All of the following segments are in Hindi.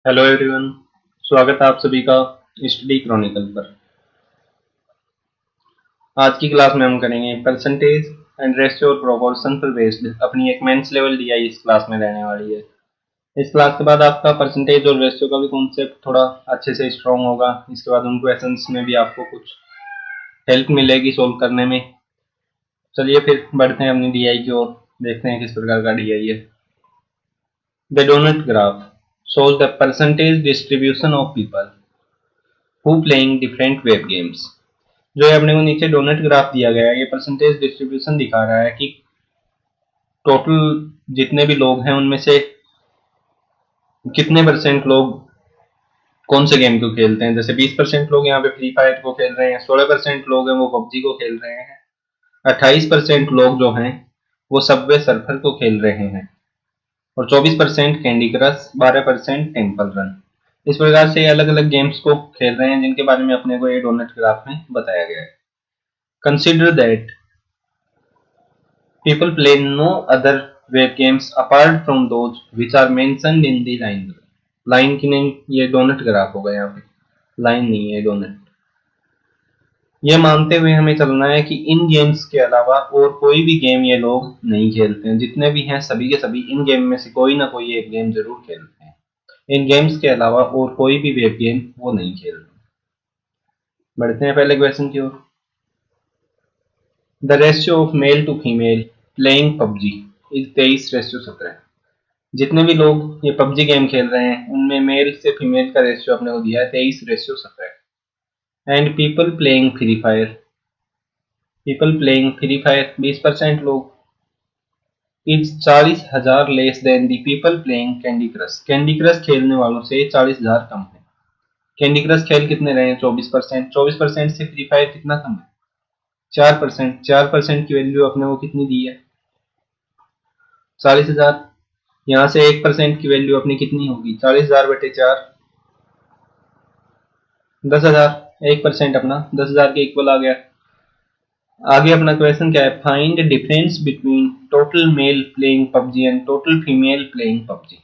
Hello everyone. स्वागत है आप सभी का स्टडी क्रॉनिकल पर। आज की क्लास में हम करेंगे परसेंटेज एंड रेशियो और प्रोपोर्शन पर बेस्ड अपनी एक मेंस लेवल डीआई इस क्लास में रहने वाली है। इस क्लास के बाद आपका परसेंटेज और रेशियो का भी कॉन्सेप्ट थोड़ा अच्छे से स्ट्रॉन्ग होगा। इसके बाद उन क्वेश्चंस में भी आपको कुछ हेल्प मिलेगी सोल्व करने में। चलिए फिर बढ़ते हैं अपनी डीआई की ओर, देखते हैं किस प्रकार का डीआई है। The doughnut graph shows the percentage distribution of people who playing different web games। जो है अपने को नीचे डोनट ग्राफ दिया गया है, ये परसेंटेज डिस्ट्रीब्यूशन दिखा रहा है कि टोटल जितने भी लोग हैं उनमें से कितने परसेंट लोग कौन से गेम को खेलते हैं। जैसे 20% लोग यहाँ पे फ्री फायर को खेल रहे हैं, 16% लोग हैं वो पबजी को खेल रहे हैं, 28% लोग जो हैं वो सबवे सर्फर को खेल रहे हैं और 24% कैंडी क्रश, 12% टेम्पल रन। इस प्रकार से अलग अलग गेम्स को खेल रहे हैं जिनके बारे में अपने को ये डोनट ग्राफ में बताया गया है। Consider that people play no other web games apart from those which are mentioned in the line। Line की नहीं, ये डोनट ग्राफ होगा, यहाँ पे लाइन नहीं है डोनट। ये मानते हुए हमें चलना है कि इन गेम्स के अलावा और कोई भी गेम ये लोग नहीं खेलते हैं। जितने भी हैं सभी के सभी इन गेम में से कोई ना कोई एक गेम जरूर खेलते हैं। इन गेम्स के अलावा और कोई भी वेब गेम वो नहीं खेलते। बढ़ते हैं पहले क्वेश्चन की ओर। The ratio of male to female playing PUBG is 23:17। जितने भी लोग ये पबजी गेम खेल रहे हैं उनमें मेल से फीमेल का रेशियो अपने को दिया है 23:17। And people playing free fire 20% लोग is 40,000 less than the people playing candy crush. Candy crush खेलने वालों से 40,000 कम है। कैंडी क्रश खेल कितने रहे हैं? 24%। 24% से फ्री फायर कितना कम है? 4%। 4% की वैल्यू अपने को कितनी दी है? 40,000। यहाँ से 1% की वैल्यू अपनी कितनी होगी? 40,000 बटे 4, 10,000। 1% अपना 10,000 के इक्वल आ गया। आगे अपना क्वेश्चन क्या है? Find difference between total male playing PUBG and total female playing PUBG.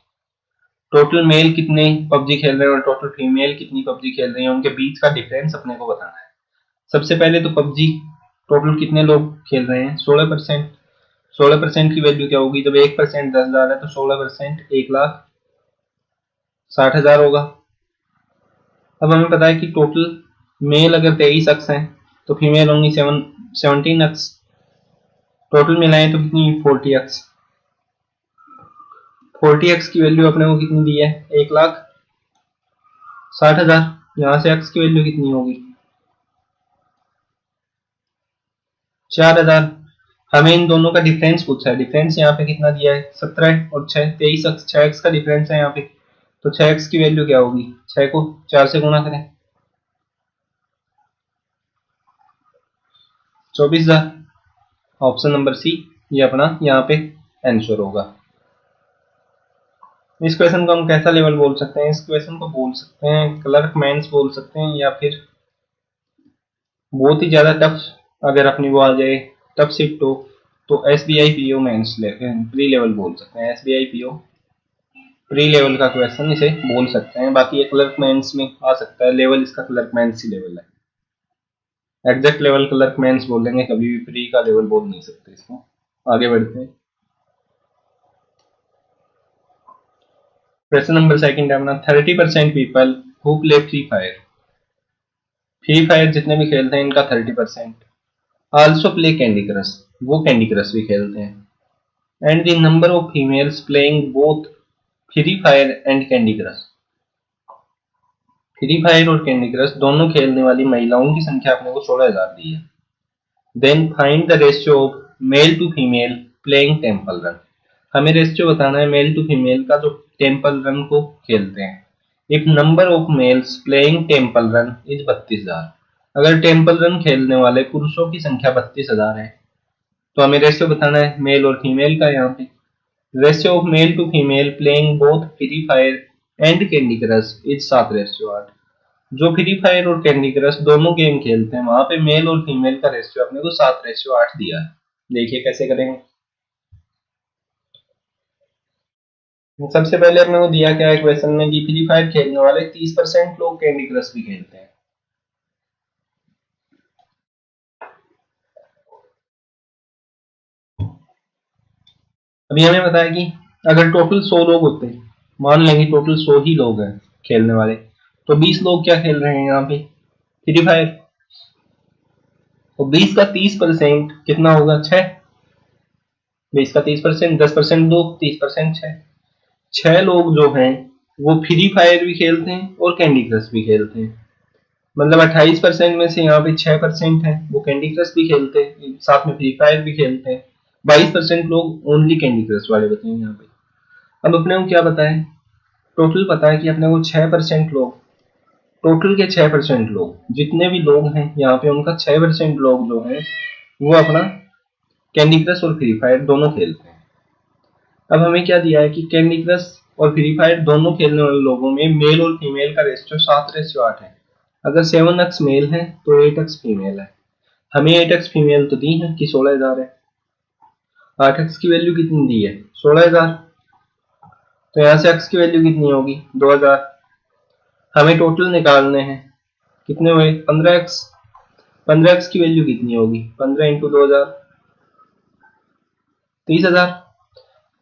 Total male कितने पबजी खेल रहे हैं और टोटल फीमेल कितनी पबजी खेल रही है, उनके बीच का डिफरेंस अपने को बताना है। सबसे पहले तो पबजी टोटल कितने लोग खेल रहे हैं? 16%। 16% की वैल्यू क्या होगी? जब 1% 10,000 है तो 16% 1,60,000 होगा। अब हमें पता है कि टोटल मेल अगर 23 अक्स हैं तो फीमेल होंगी 17 अक्स। टोटल मिलाएं तो कितनी? 40 अक्स। 40 अक्स की वैल्यू अपने को कितनी दी है? 1,60,000। यहाँ से अक्स की वैल्यू कितनी होगी? 4,000। हमें इन दोनों का डिफरेंस पूछा है। डिफरेंस यहाँ पे कितना दिया है? 17 और 6, 23 अक्स, 6 अक्स का डिफरेंस है यहाँ पे। तो 6 अक्स की वैल्यू क्या होगी? 6 को 4 से गुणा करें, 24,000। ऑप्शन नंबर सी ये अपना यहाँ पे आंसर होगा। इस क्वेश्चन को हम कैसा लेवल बोल सकते हैं? इस क्वेश्चन को बोल सकते हैं क्लर्क मैंस बोल सकते हैं, या फिर बहुत ही ज्यादा टफ अगर अपनी वो आ जाए टफ शिफ्ट हो तो SBI PO mains pre level बोल सकते हैं। एसबीआई पीओ प्री लेवल का क्वेश्चन इसे बोल सकते हैं। बाकी ये क्लर्क मैंस में आ सकता है, लेवल इसका क्लर्क मैंस ही लेवल है। एग्जैक्ट लेवल क्लर्क मैंस बोलेंगे, कभी भी प्री का लेवल बोल नहीं सकते इसको। आगे बढ़ते हैं। क्वेश्चन नंबर सेकंड है अपना 30% people who play free fire. Free fire जितने भी खेलते हैं इनका 30% आल्सो प्ले कैंडी क्रश, वो कैंडी क्रश भी खेलते हैं। And the number of females playing both Free Fire and Candy crush. Free Fire और कैंडी क्रश दोनों खेलने वाली महिलाओं की संख्या अपने को 16,000 दी है। Then find the ratio of male to female playing Temple Run. हमें रेशियो बताना है मेल टू फीमेल का जो टेम्पल रन को खेलते हैं। If number of males playing Temple run is 32,000। अगर टेम्पल रन खेलने वाले पुरुषों की संख्या 32,000 है तो हमें रेशियो बताना है मेल और फीमेल का। यहाँ पे ratio of male to female playing both Free Fire and Candy Crush is 7:8। जो फ्री फायर और कैंडी क्रश दोनों गेम खेलते हैं वहां पे मेल और फीमेल का रेशियो अपने को 7:8 दिया है। देखिए कैसे करेंगे। सबसे पहले अपने को दिया क्या है क्वेश्चन में कि फ्री फायर खेलने वाले 30% लोग कैंडी क्रश भी खेलते हैं। अभी हमें पता है कि अगर टोटल 100 लोग होते हैं, मान लेंगे टोटल 100 ही लोग हैं खेलने वाले, तो 20 लोग क्या खेल रहे हैं यहाँ पे फ्री फायर। तो 20 का 30% कितना होगा 6। 20 का 30%, 10% 2, 30% 6। 6 लोग जो हैं वो फ्री फायर भी खेलते हैं और कैंडी क्रश भी खेलते हैं। मतलब 28% में से यहाँ पे 6% है वो कैंडी क्रश भी खेलते हैं, साथ में फ्री फायर भी खेलते हैं। 22% लोग ओनली कैंडी क्रश वाले बचे हैं यहाँ पे। अब अपने को क्या पता है, टोटल पता है कि अपने को 6% लोग, टोटल के 6% लोग जितने भी लोग हैं यहाँ पे उनका 6% लोग जो है वो अपना कैंडी क्रश और फ्री फायर दोनों खेलते हैं। अब हमें क्या दिया है कि कैंडी क्रश और फ्री फायर दोनों खेलने वाले लोगों में मेल और फीमेल का रेशियो 7:8 है। अगर 7x मेल है तो 8x फीमेल है। हमें 8x फीमेल तो दी है कि 16,000 है। 8x की वैल्यू कितनी दी है 16,000, तो यहाँ से x की वैल्यू कितनी होगी 2,000। हमें टोटल निकालने हैं, कितने हुए 15x। 15x की वैल्यू कितनी होगी 15 इंटू 2,000, 30,000।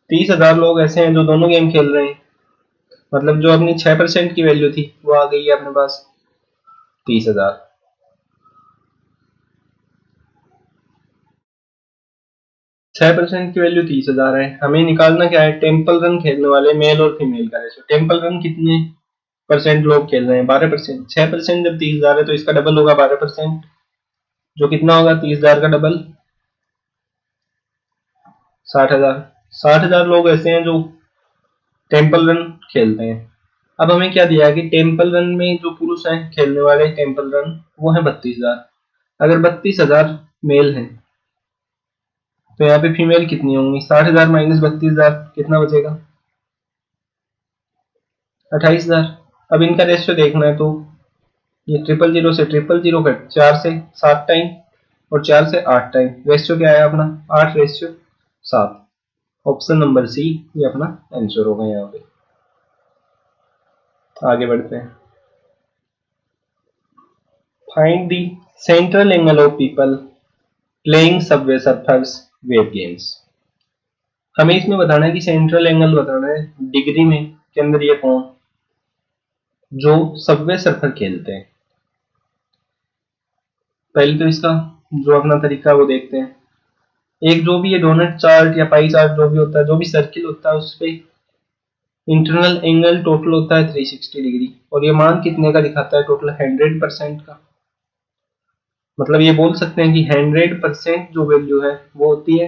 30,000 लोग ऐसे हैं जो दोनों गेम खेल रहे हैं, मतलब जो अपनी 6% की वैल्यू थी वो आ गई है अपने पास 30,000। 6% की वैल्यू 30,000 है। हमें निकालना क्या है टेम्पल रन खेलने वाले मेल और फीमेल का रेशो। टेम्पल रन कितने परसेंट लोग खेल रहे हैं 12%। 6% जब 30,000 है तो इसका डबल होगा 12%, जो कितना होगा 30,000 का डबल 60,000। 60,000 लोग ऐसे हैं जो टेम्पल रन खेलते हैं। अब हमें क्या दिया है कि टेम्पल रन में जो पुरुष हैं खेलने वाले टेम्पल रन वो है 32,000। अगर 32,000 मेल हैं तो यहाँ पे फीमेल कितनी होंगी 60,000 माइनस 32,000 कितना बचेगा 28,000। अब इनका रेशियो देखना है तो ये 000 से 000 का 4 से 7 टाइम और 4 से 8 टाइम, रेशियो क्या है अपना 8:7। ऑप्शन नंबर सी ये अपना आंसर होगा। यहाँ पे आगे बढ़ते हैं। Find the central angle of people playing Subway surfers web games. हमें इसमें बताना है कि सेंट्रल एंगल बताना है डिग्री में के अंदर ये कौन जो सबवे सर्फर खेलते हैं। पहले तो इसका जो अपना तरीका है वो देखते हैं। एक जो भी ये डोनट चार्ट या पाई चार्ट जो भी होता है, जो भी सर्किल होता है उस पे इंटरनल एंगल टोटल होता है 360 डिग्री, और ये मान कितने का दिखाता है टोटल 100% का। मतलब ये बोल सकते हैं कि 100% जो वैल्यू है वो होती है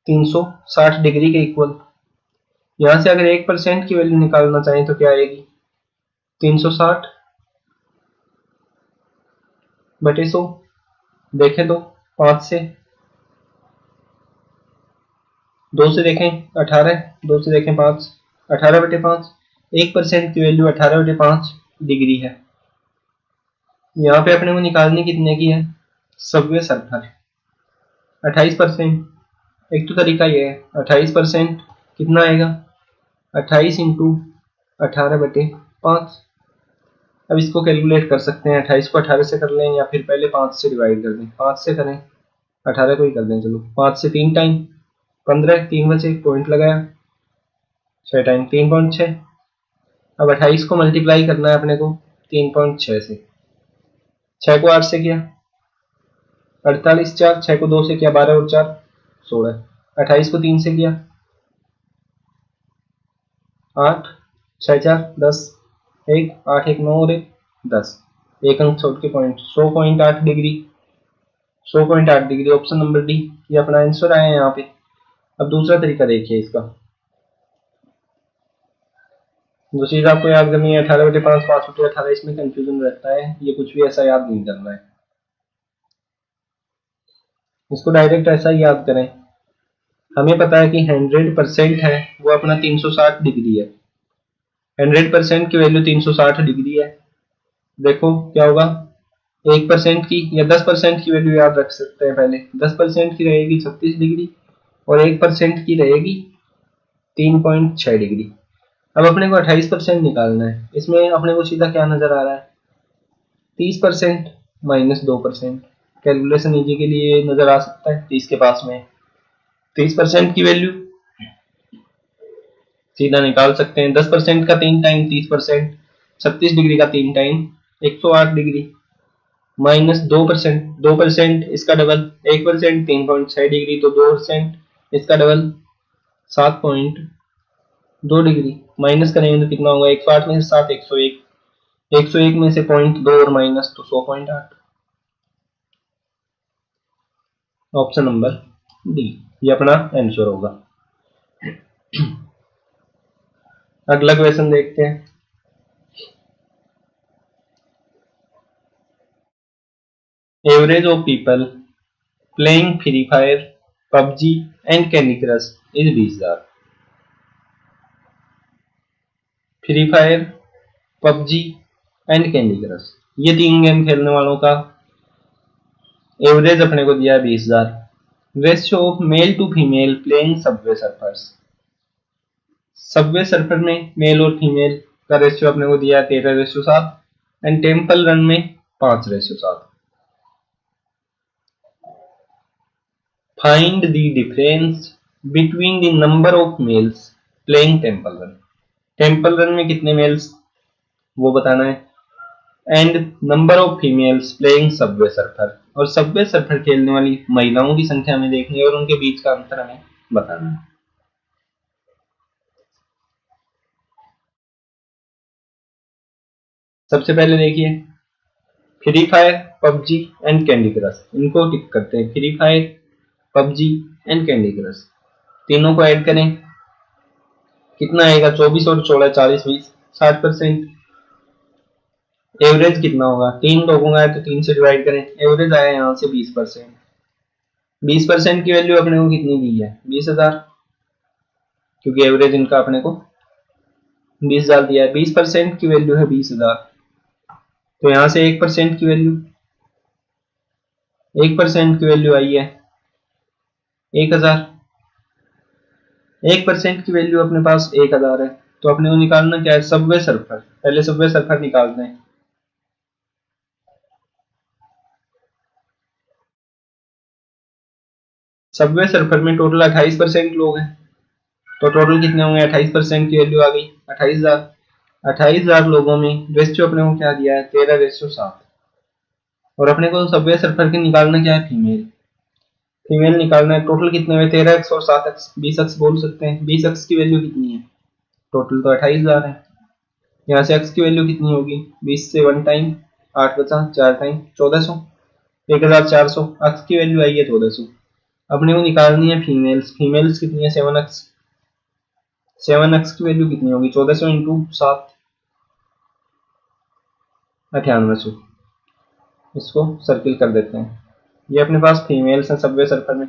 360 डिग्री के इक्वल। यहाँ से अगर 1% की वैल्यू निकालना चाहें तो क्या आएगी 360 बटे 100। देखें तो 5 से, 2 से देखें 18, 2 से देखें 5, 18/5। 1% की वैल्यू 18/5 डिग्री है। यहाँ पे अपने को निकालनी कितने की है सबवे सर्फर 28%। एक तो तरीका ये है 28% कितना आएगा 28 इंटू 18/5। अब इसको कैलकुलेट कर सकते हैं, 28 को 18 से कर लें या फिर पहले 5 से डिवाइड कर दें। 5 से करें 18 को ही कर दें, चलो 5 से 3 टाइम 15, 3 बचे पॉइंट लगाया 6 टाइम 3.6। अब 28 को मल्टीप्लाई करना है अपने को 3.6 से। 6 को 8 से किया 48, 4 6 को 2 से किया 12 और 4 16। 28 को 3 से किया 8, 6 4 10, 1 8 1 9 और 1 10, एक अंक छोड़ के point 100.8 degree. 100.8 degree option number D ये अपना आंसर आया है यहाँ पे। अब दूसरा तरीका देखिए इसका, जो चीज आपको याद करनी है 18/5 5/18, इसमें कंफ्यूजन रहता है, ये कुछ भी ऐसा याद नहीं करना है, इसको डायरेक्ट ऐसा ही याद करें। हमें पता है कि 100% है वो अपना 360 डिग्री है। 100% की वैल्यू 360 डिग्री है। देखो क्या होगा 1% की या 10% की वैल्यू याद रख सकते हैं। पहले 10% की रहेगी 36 डिग्री और 1% की रहेगी 3.6 डिग्री। अब अपने को 28% निकालना है। इसमें अपने को सीधा क्या नजर आ रहा है, 30% माइनस 2%। कैलकुलेशन इजी के लिए नजर आ सकता है 30 के पास में 30% की वैल्यू सीधा निकाल सकते हैं। 10% का 3 टाइम 30%, 36 डिग्री का 3 टाइम 108 डिग्री, माइनस 2%, 2% इसका डबल 1%, 3.6 डिग्री, तो 2% इसका डबल 7.2 डिग्री। माइनस करेंगे तो कितना होगा, 108 में से 7 101, 101 में से 0.2 और माइनस तो 100.8। ऑप्शन नंबर डी ये अपना आंसर होगा। अगला क्वेश्चन देखते हैं। Average of people playing free fire, PUBG and Candy Crush is 20,000। Free fire, PUBG and Candy crush ये 3 गेम खेलने वालों का एवरेज अपने को दिया है 20,000। Ratio of male to female playing Subway Surfers, Subway Surfer में मेल और फीमेल का रेशियो अपने को दिया है 13:7 एंड टेम्पल रन में 5:7। Find the difference between the number of males playing Temple run, temple run में कितने मेल्स वो बताना है, and number of females playing Subway surfer, और सबवे सर्फर खेलने वाली महिलाओं की संख्या में देखनी है और उनके बीच का अंतर हमें बताना है। सबसे पहले देखिए free fire, PUBG and Candy crush, इनको टिक करते हैं। Free fire, PUBG and Candy crush तीनों को ऐड करें, कितना आएगा, 24 और 16 40 20 60%। एवरेज कितना होगा, 3 लोगों का है तो 3 से डिवाइड करें, एवरेज आया यहाँ से 20%। 20% की वैल्यू अपने को कितनी दी है, 20,000, क्योंकि एवरेज इनका अपने को 20,000 दिया है। 20% की वैल्यू है 20,000, तो यहाँ से 1% की वैल्यू, 1% की वैल्यू आई है 1,000। 1% की वैल्यू अपने पास 1,000 है, तो अपने को निकालना क्या है, सबवे सर्फर। पहले सबवे सर्फर निकालते हैं। सबवे सर्फर में टोटल 28% लोग हैं, तो टोटल कितने होंगे, 28% की वैल्यू आ गई 28,000। 28,000 लोगों में रेशियो अपने को क्या दिया है, 13:7। और अपने को सबवे सर्फर के निकालना क्या है, फीमेल। फीमेल निकालना है, टोटल कितने हुए 13x और 7x, 20x बोल सकते हैं। 20x की वैल्यू कितनी है, टोटल तो 28,000 है। यहाँ से x की वैल्यू कितनी होगी, 20 से 1 टाइम 8 बचा, 4 टाइम 1400, 1,400। x की वैल्यू आई है 1400। अपने को निकालनी है फीमेल्स, फीमेल्स कितनी है 7x। 7x की वैल्यू कितनी होगी, 1400 इंटू 7 9800। इसको सर्किल कर देते हैं। ये अपने पास फीमेल्स हैं सबवे सर्फर में।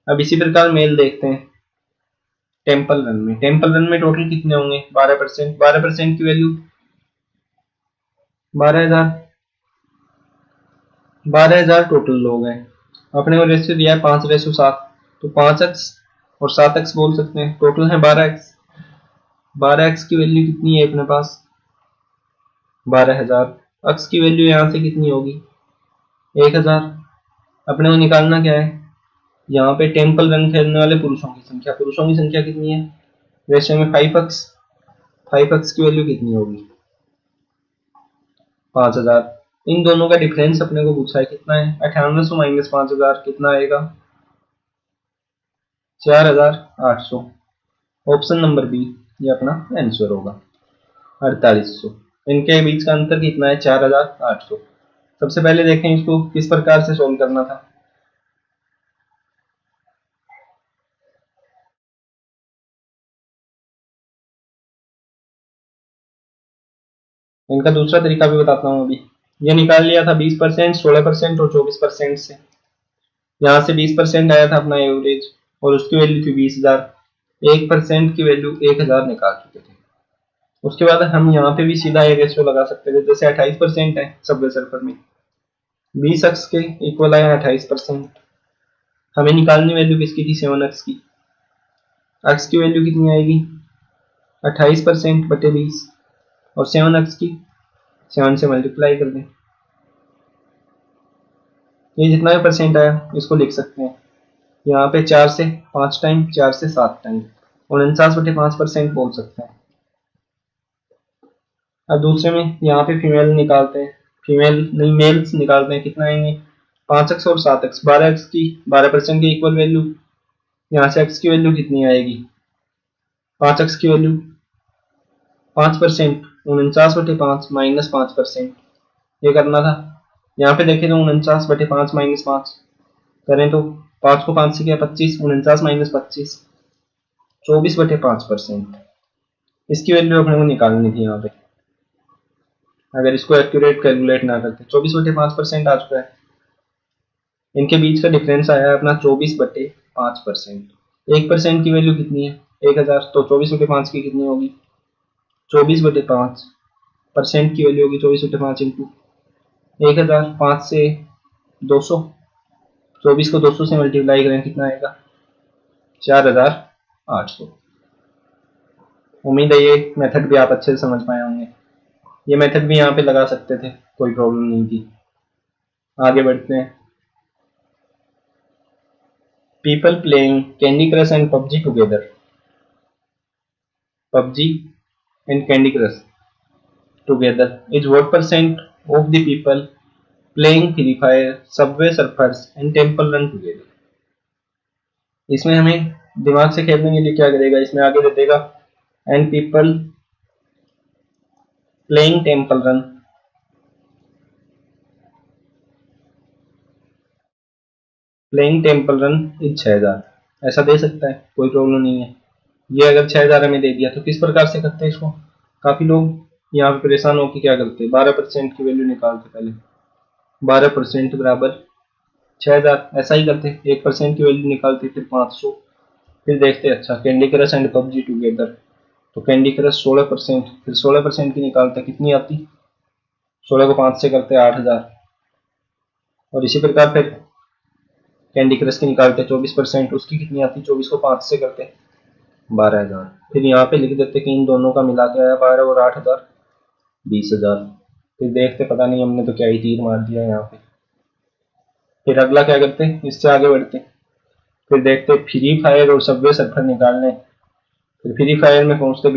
अब इसी प्रकार मेल देखते हैं टेम्पल रन में। टेम्पल रन में टोटल कितने होंगे, 12%। 12% की वैल्यू 12,000। 12,000 टोटल लोग हैं। अपने को रेशियो दिया है 5:7, तो 5x और 7x बोल सकते हैं, टोटल है 12x। 12x की वैल्यू कितनी है अपने पास, 12,000। x की वैल्यू यहाँ से कितनी होगी, 1,000। अपने को निकालना क्या है, यहाँ पे टेम्पल रन खेलने वाले पुरुषों की संख्या। पुरुषों की संख्या कितनी है, रेशियो में 5x। 5x की वैल्यू कितनी होगी, 5,000। इन दोनों का डिफरेंस अपने को पूछा है, कितना है, 9800 माइनस 5,000 कितना आएगा, 4,800। ऑप्शन नंबर बी ये अपना आंसर होगा, 4800। इनके बीच का अंतर कितना है, 4,800। सबसे पहले देखें इसको किस प्रकार से सोल्व करना था। इनका दूसरा तरीका भी बताता हूँ अभी। ये निकाल लिया था 20%, 16% और 24% से। यहाँ से 20% आया था अपना एवरेज और उसकी वैल्यू थी 20,000। 1% की वैल्यू 1,000 निकाल चुके थे। उसके बाद हम यहाँ पे भी सीधा एक रेशियो लगा सकते थे, जैसे 28% है सबवे सर्फर में, 20x के इक्वल आया 28%। हमें निकालनी वैल्यू किसकी थी, 7x की। एक्स की वैल्यू कितनी आएगी 28% बटे 20 और 7x की 7 से मल्टीप्लाई कर दें। ये जितना भी परसेंट आया इसको लिख सकते हैं यहाँ पे 4 से 5 टाइम 4 से 7 टाइम 49/5% बोल सकते हैं। अब दूसरे में यहाँ पे फीमेल निकालते हैं, फीमेल नहीं मेल्स निकालते हैं, कितना आएंगे 5x और 7x 12x की 12% की इक्वल वैल्यू। यहाँ से x की वैल्यू कितनी आएगी 5x की वैल्यू 5% 49/5 -5% ये करना था। यहाँ पे देखें तो 49/5 -5 करें तो 5 को 5 से क्या 25 49 - 25 24/5%। इसकी वैल्यू अपने को निकालनी थी यहाँ पे, अगर इसको एक्यूरेट कैलकुलेट ना करते 24/5% आ चुका है। इनके बीच का डिफरेंस आया है अपना 24/5%। 1% की वैल्यू कितनी है 1000 तो 24/5 की कितनी होगी 24/5% की वैल्यू होगी 24/5 इंटू 1000 5 से 200 24 को 200 से मल्टीप्लाई करें कितना आएगा 4800। उम्मीद है ये मेथड भी आप अच्छे से समझ पाए होंगे। ये मेथड भी यहाँ पे लगा सकते थे, कोई प्रॉब्लम नहीं थी। आगे बढ़ते हैं। People playing candy crush and PUBG together. PUBG and Candy crush together is what percent of the people playing Free Fire, Subway Surfers and Temple Run together। इसमें हमें दिमाग से खेलने के लिए क्या करेगा, इसमें आगे दे देगा and people playing Temple run is 6000, ऐसा दे सकता है, कोई प्रॉब्लम नहीं है। ये अगर 6000 हमें दे दिया तो किस प्रकार से करते हैं इसको, काफी लोग यहाँ पे परेशान होकर क्या करते हैं 12% की वैल्यू निकालते पहले 12% बराबर 6000 ऐसा ही करते 1% की वैल्यू निकालते फिर 500 फिर देखते अच्छा candy crush and PUBG together तो कैंडी क्रश 16% फिर 16% की निकालते कितनी आती 16 को 5 से करते 8000 और इसी प्रकार फिर कैंडी क्रश की निकालते 24% उसकी कितनी आती 24 को 5 से करते 12000 फिर यहाँ पे लिख देते कि इन दोनों का मिला के आया 12 और 8000 20000 फिर देखते पता नहीं हमने तो क्या ही तीर मार दिया यहाँ पे। फिर अगला क्या करते इससे आगे बढ़ते फिर देखते फ्री फायर और सबवे सर्फर निकालने फिर फ्री फायर में पहुंचते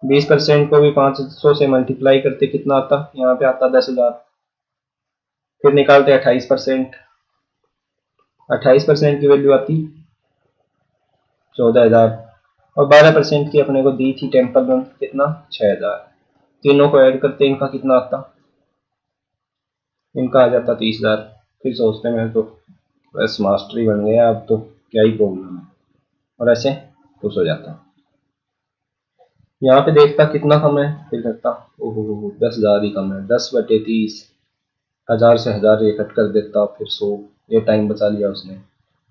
20% को भी 500 से मल्टीप्लाई करते कितना आता यहाँ पे आता 10,000 फिर निकालते 28% 28% की वैल्यू आती 14,000 और 12% की अपने को दी थी टेम्पल रन कितना 6,000 तीनों को ऐड करते इनका कितना आता इनका आ जाता 30,000 फिर सोचते मैं तो बस मास्टरी बन गया अब तो क्या ही प्रॉब्लम है और ऐसे खुश हो जाता। यहाँ पे देखता कितना कम है फिर करता ओहो 10,000 ही कम है 10/30 1000 से 1000 ये कट कर देता फिर 100 ये टाइम बचा लिया उसने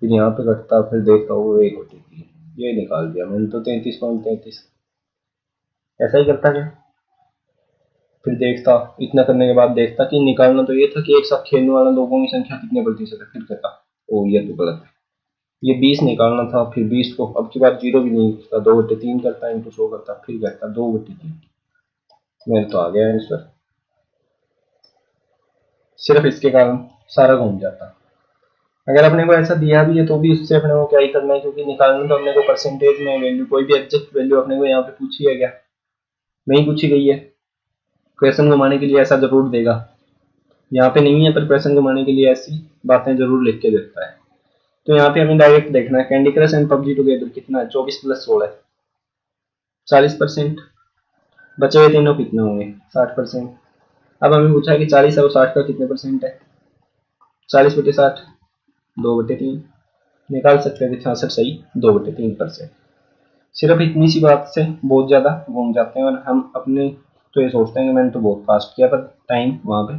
फिर यहाँ पे कटता फिर देखता वो 1/3 ये निकाल दिया मैंने तो 33.33 ऐसा ही करता क्या फिर देखता इतना करने के बाद देखता कि निकालना तो ये था कि एक साथ खेलने वाले लोगों की संख्या कितने प्रतिशत है फिर कहता ओ ये तो गलत है ये 20 निकालना था फिर 20 को अब की बार 0 भी नहीं करता 2/3 करता इंटू 100 करता फिर कहता 2/3 मेरे तो आ गया आंसर। सिर्फ इसके कारण सारा घूम जाता। अगर अपने को ऐसा दिया भी है तो भी उससे अपने को क्या ही करना है क्योंकि निकालना तो अपने को परसेंटेज में वैल्यू कोई भी एग्जैक्ट वैल्यू अपने को यहाँ पे पूछी है क्या नहीं पूछी गई है। क्वेश्चन घुमाने के लिए ऐसा जरूर देगा यहाँ पे नहीं है पर क्वेश्चन घुमाने के लिए ऐसी बातें जरूर लिख के देता है। तो यहाँ पे हमें डायरेक्ट देखना है candy crush and PUBG together कितना है 24 + 16 40%। बचे हुए तीनों कितने होंगे 60%। अब हमें पूछा है कि 40 और 60 का कितने परसेंट है 40/60 2/3 निकाल सकते थे 66 सही 2/3%। सिर्फ इतनी सी बात से बहुत ज़्यादा घूम जाते हैं और हम अपने तो ये सोचते हैं कि मैंने तो बहुत फास्ट किया पर टाइम वहाँ पे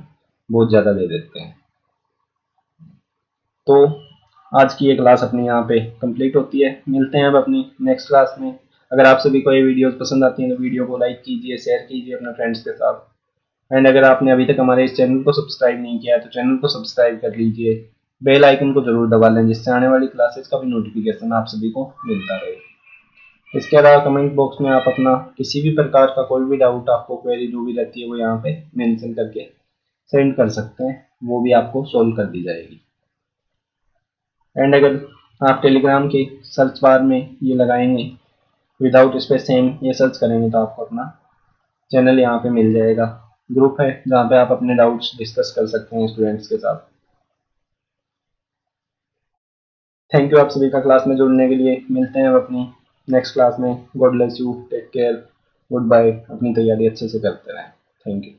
बहुत ज़्यादा दे देते हैं। तो आज की ये क्लास अपनी यहाँ पे कंप्लीट होती है। मिलते हैं अब अपनी नेक्स्ट क्लास में। अगर आपसे भी कोई वीडियोस पसंद आती हैं तो वीडियो को लाइक कीजिए शेयर कीजिए अपने फ्रेंड्स के साथ एंड अगर आपने अभी तक हमारे इस चैनल को सब्सक्राइब नहीं किया है तो चैनल को सब्सक्राइब कर लीजिए बेल आइकन को जरूर दबा लें, जिससे आने वाली क्लासेस का भी नोटिफिकेशन आप सभी को मिलता रहे। इसके अलावा कमेंट बॉक्स में आप अपना किसी भी प्रकार का कोई भी डाउट, आपको क्वेरी जो भी रहती है वो यहाँ पे मेंशन करके सेंड कर सकते हैं, वो भी आपको सोल्व कर दी जाएगी। एंड अगर आप टेलीग्राम के सर्च बार में ये लगाएंगे विदाउट स्पेस सेम ये सर्च करेंगे तो आपको अपना चैनल यहाँ पे मिल जाएगा। ग्रुप है जहाँ पे आप अपने डाउट्स डिस्कस कर सकते हैं स्टूडेंट्स के साथ। थैंक यू आप सभी का क्लास में जुड़ने के लिए। मिलते हैं अपनी नेक्स्ट क्लास में। God bless you, take care, goodbye. अपनी तैयारी अच्छे से करते रहें। Thank you.